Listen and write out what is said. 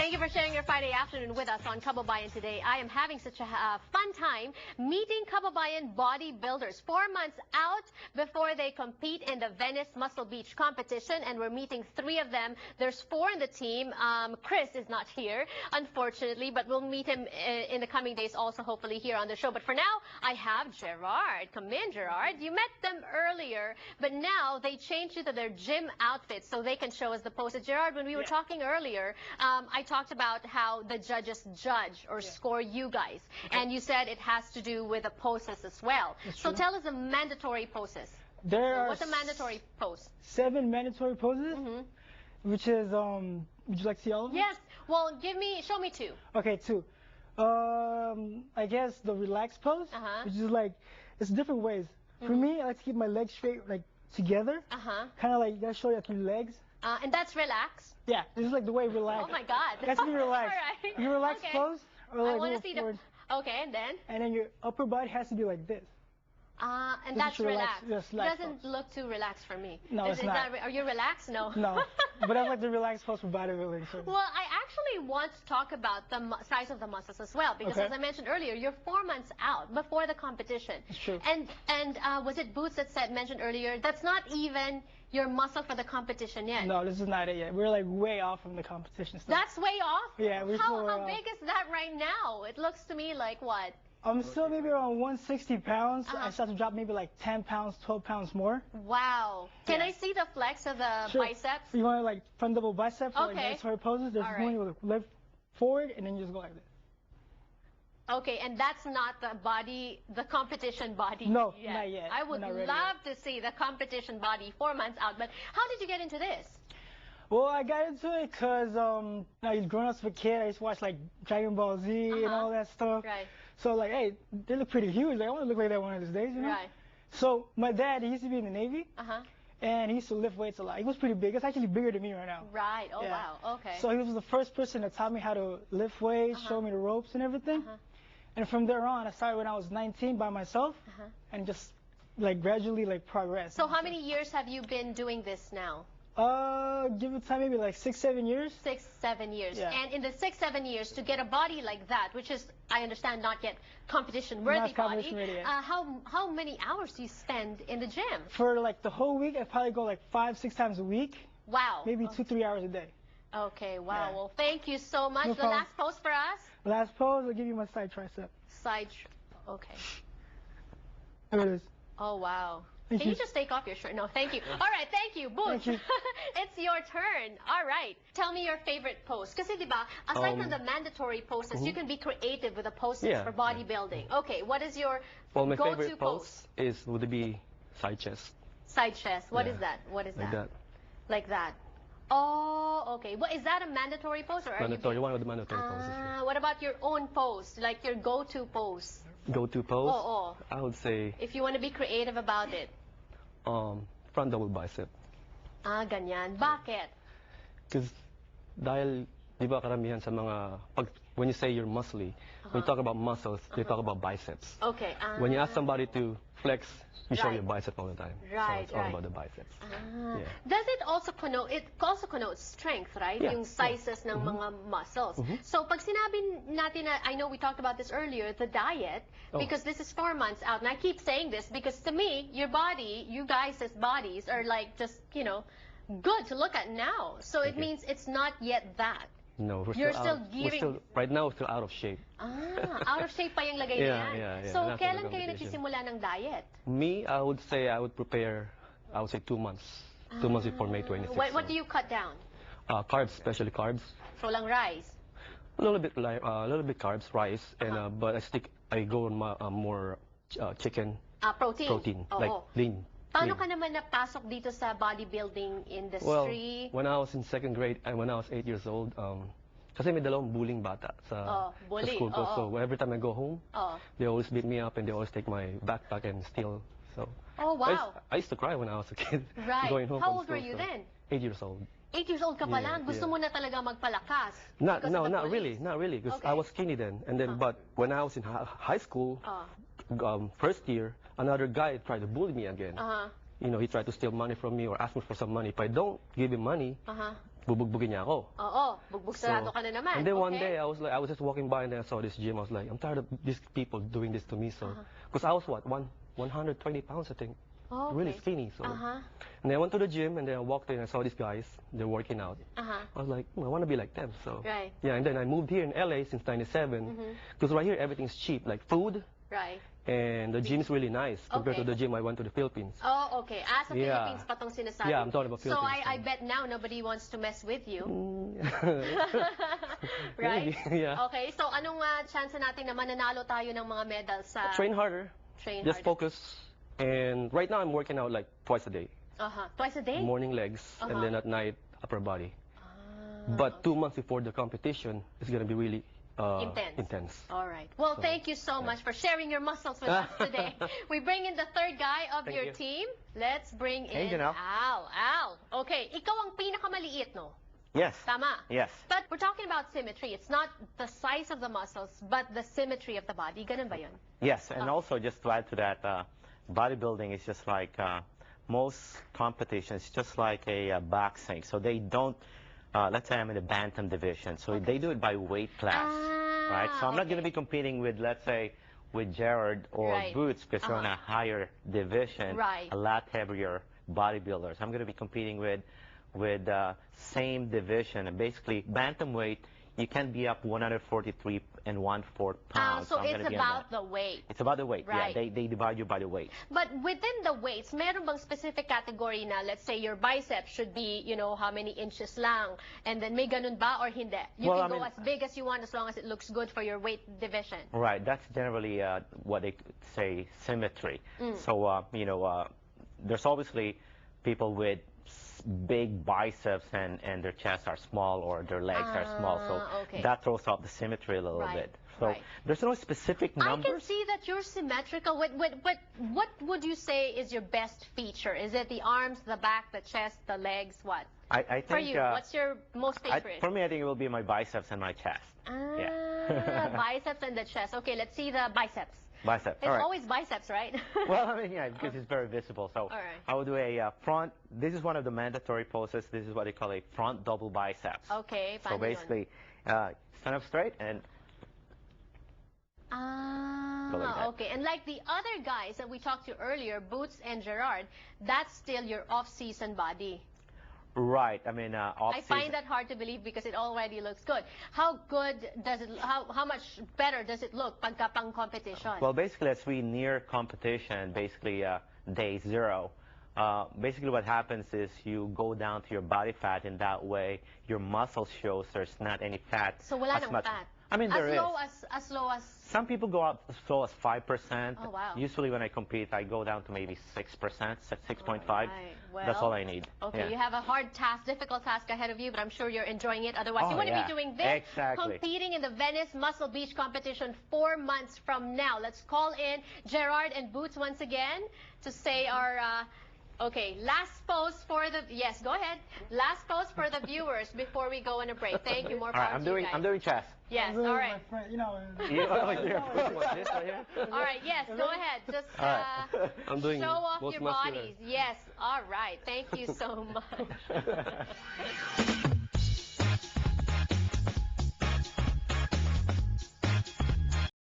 Thank you for sharing your Friday afternoon with us on Kababayan today. I am having such a fun time meeting Kababayan bodybuilders 4 months out before they compete in the Venice Muscle Beach competition, and we're meeting 3 of them. There's 4 in the team. Chris is not here, unfortunately, but we'll meet him in the coming days also, hopefully, here on the show. But for now, I have Gerard. Come in, Gerard. You met them earlier, but now they changed into their gym outfits so they can show us the poses. Gerard, when we were talking earlier, I talked about how the judges judge or score you guys, and you said it has to do with the poses as well. So tell us the mandatory poses. What's a mandatory pose? 7 mandatory poses, which is, would you like to see all of them? Yes. Well, show me 2. Okay, 2. I guess the relaxed pose, which is like, it's different ways. For me, I like to keep my legs straight, like together. Kind of like, you gotta show your 3 legs. And that's relaxed? Yeah, this is like the way relaxed. Oh my God. That's be relaxed. All right. You relax close, or like I want to see forward. Okay, and then? And then your upper body has to be like this. And that's relaxed. It doesn't look too relaxed for me. No, it's not. Are you relaxed? No. No, but I like the relaxed pose for bodybuilding. So. Well, I actually want to talk about the size of the muscles as well, because as I mentioned earlier, you're 4 months out before the competition. It's true. And was it Boots that mentioned earlier, that's not even your muscle for the competition yet? No, this is not it yet. We're like way off from the competition stuff. That's way off? Yeah. How big is that right now? It looks to me like what? I'm still maybe around 160 pounds. I start to drop maybe like 10 pounds, 12 pounds more. Wow. Can I see the flex of the biceps? You want like front double bicep for like mandatory poses? There's one you lift forward and then you just go like this. Okay, and that's not the competition body No, yet. not yet. I would love to see the competition body 4 months out, but how did you get into this? Well, I got into it because growing up as a kid, I used to watch like Dragon Ball Z and all that stuff. Right. So like, hey, they look pretty huge. Like, I want to look like that one of these days, you know? Right. So my dad, he used to be in the Navy. And he used to lift weights a lot. He was pretty big. He's actually bigger than me right now. Right. Oh, wow. Okay. So he was the first person that taught me how to lift weights, show me the ropes and everything. And from there on, I started when I was 19 by myself and just like gradually like progressed. So how many years have you been doing this now? Give it time, maybe like 6-7 years. 6-7 years. Yeah. And in the 6-7 years, to get a body like that, which is, I understand, not yet competition-worthy body, how many hours do you spend in the gym? For like the whole week, I probably go like 5-6 times a week. Wow. Maybe 2-3 hours a day. Okay, wow. Well, thank you so much. No the last pose for us? Last pose, I'll give you my side tricep. Okay. There it is. Oh, wow. Can you just take off your shirt? No, thank you. All right, thank you. Boots, it's your turn. All right. Tell me your favorite pose. Kasi, diba, aside from the mandatory poses, you can be creative with the poses for bodybuilding. Okay, what is your my go-to favorite pose? Would be side chest. Side chest. What is that? What is like that? Like that. Oh, okay. Well, is that a mandatory pose? Or mandatory, one of the mandatory poses. What about your own pose? Like your go-to pose? Go-to pose? I would say... If you want to be creative about it. Front double bicep. Ganyan. Bakit? Because dahil, di ba karamihan sa mga... when you say you're muscly, when you talk about muscles, they talk about biceps. Okay. When you ask somebody to flex, you show your bicep all the time. Right, so it's all about the biceps. Does it also connote strength, right? Yung sizes ng mga muscles. So pag sinabi natin na, I know we talked about this earlier, the diet, because this is 4 months out, and I keep saying this because to me, your body, you guys' bodies are like just, good to look at now. So it means it's not yet that. No, You're still giving... right now, we're still out of shape. Out of shape pa yung lagay niyan. So, kailan kayo nagsisimula ng diet? Me, I would say I would prepare, 2 months. 2 months before May 26th. What do you cut down? Carbs, especially carbs. So, lang rice? A little bit carbs, rice, and but I go on more chicken. Protein. Like lean. Paano ka naman napasok dito sa bodybuilding industry? Well, when I was in 2nd grade and when I was 8 years old, kasi may dalawang bullying bata sa school ko. So every time I go home, they always beat me up and they always take my backpack and steal. So wow. I used to cry when I was a kid. Right. Going home How old were you then? 8 years old. 8 years old ka pa lang? Gusto mo na talaga magpalakas? Not really, because I was skinny then. And then, but when I was in high school, 1st year, another guy tried to bully me again. you know, he tried to steal money from me or ask me for some money. If I don't give him money, bubugbugin niya ako. Oo, bugbog-sarado ka na naman. And then one day, I was just walking by and then I saw this gym. I was like, I'm tired of these people doing this to me. So, because I was what, 120 pounds, I think. Really skinny. So, and then I went to the gym and then I walked in and I saw these guys. They're working out. I was like, I want to be like them. So, yeah. And then I moved here in LA since '97 because right here everything's cheap, like food. Right. And the gym is really nice compared to the gym I went to the Philippines. Oh, okay. Sa Philippines pa tong sinasabi. Yeah, I'm talking about Philippines. So I bet now nobody wants to mess with you. Right? Maybe, yeah. Okay, so anong chance natin na mananalo tayo ng mga medals sa... Train harder. Just focus. And right now I'm working out like twice a day. Twice a day? Morning legs and then at night upper body. But 2 months before the competition, it's going to be really intense. All right. Well, thank you so much for sharing your muscles with us today. We bring in the third guy of your team. Let's bring in Al. Al. Okay, ikaw ang pinakamaliit, no? Yes. Tama? Yes. But we're talking about symmetry. It's not the size of the muscles, but the symmetry of the body. Ganun ba yun? Yes, and also just to add to that, bodybuilding is just like most competitions, just like a boxing. So they don't, let's say I'm in the bantam division, so they do it by weight class, right? So I'm not going to be competing with, let's say, with Gerard or Boots because they're on a higher division, a lot heavier bodybuilders. I'm going to be competing with same division, and basically bantamweight, you can be up 143 and 1/4 pounds. So it's about the weight. It's about the weight, yeah. They divide you by the weight. But within the weights, meron bang specific category na, let's say your biceps should be, you know, how many inches lang, and then may ganun ba or hindi? You can go as big as you want as long as it looks good for your weight division. Right, that's generally what they say symmetry. So, you know, there's obviously people with big biceps and their chests are small or their legs are small, so that throws off the symmetry a little bit. So there's no specific numbers. I can see that you're symmetrical. What would you say is your best feature? Is it the arms, the back, the chest, the legs? What? I think for you, what's your most favorite? For me, I think it will be my biceps and my chest. Biceps and the chest. Okay, let's see the biceps. Biceps. It's always biceps, right? Well, I mean, yeah, because it's very visible. So I will do a front. This is one of the mandatory poses. This is what they call a front double biceps. Okay. So basically, stand up straight and go like that. Okay. And like the other guys that we talked to earlier, Boots and Gerard, that's still your off-season body. Right. I mean, I find that hard to believe because it already looks good. How good does it? How much better does it look pagka pang competition? Well, basically, as we near competition, basically day 0, basically what happens is you go down to your body fat, and that way your muscle shows there's not any fat. So wala nang fat. I mean, there is. As low as. Some people go up as low as 5%. Oh, wow. Usually when I compete, I go down to maybe 6%, 6.5. Well, that's all I need. Okay, you have a hard task, difficult task ahead of you, but I'm sure you're enjoying it. Otherwise, you wouldn't be doing this. Exactly. Competing in the Venice Muscle Beach competition 4 months from now. Let's call in Gerard and Boots once again to say our... Okay, last pose for the... Yes, go ahead. Last pose for the viewers before we go on a break. Thank you. More power to you guys. I'm doing chest. Yes, all right. You know. All right, yes, go ahead. Just I'm doing show off your muscular. bodies. Yes, all right. Thank you so much.